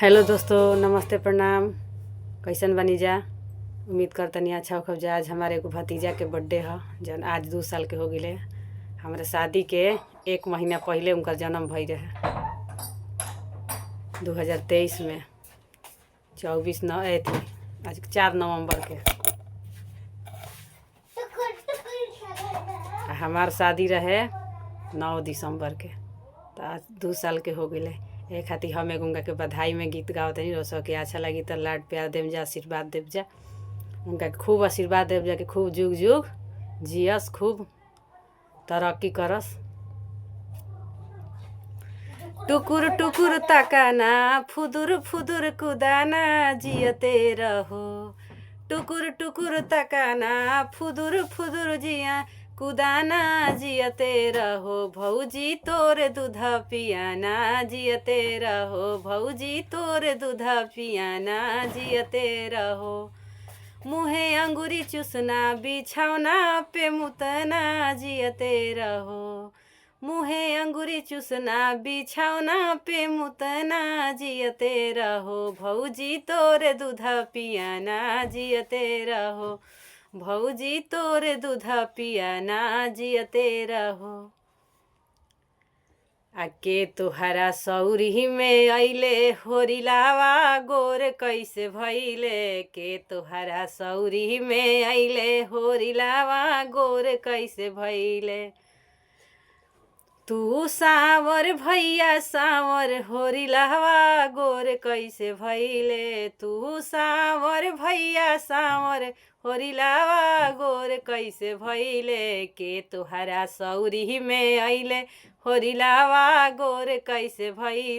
Hello दोस्तों, नमस्ते, प्रणाम। कैसन बनी जा? उम्मीद करतनी अच्छा होखब जा। आज हमारे एगो भतीजा के बर्थडे है जौन आज 2 साल के हो गए। हमारे शादी के 1 महीना पहले उनका जन्म भई रहे 2023 में 24 न थी आज 4 नवंबर के। हमार शादी रहे 9 दिसंबर के। तो आज 2 साल के हो गए। एक खातिर हम एगो उनका के बधाई में गीत गावत तनी। रोसो के अच्छा लगी तो लाड प्यार देव जा, आशीर्वाद देव जा। उनका के खूब आशीर्वाद देव जा कि खूब जुग जुग जियस, खूब तरक्की करस। टुकुर टुकुर तकाना, फुदुर फुदुर कुदाना, जियते रहो। टुकुर टुकुर तकाना, फुदुर फुदुर जिया कुदाना, जियते रहो। भौजी तोरे दूधा पियाना, जियते रहो। भौजी तोरे दूधा पियाना, जियते रहो। मुहे अंगूरी चूसना, बिछौना पे मुतना, जियते रहो। मुहे अंगूरी चूसना, बिछौना पे मुतना, जियते रहो। भौजी तोरे दूधा पियाना, जियते रहो। भौजी तोरे दूधा पियाना, जियते रहो। आके तोहरा सौरी में अइले होरिलावा गोर कैसे भइले। के तोहरा सौरी में अइले होरिलावा गोर कैसे भइले। तू सावर भैया सावर होरिलावा गोर कैसे भइले। तू सावर भैया सावर होरिलावा गोर कैसे भइले। के तोहरा सौरी में अइले होरिलावा गोर कैसे भइले।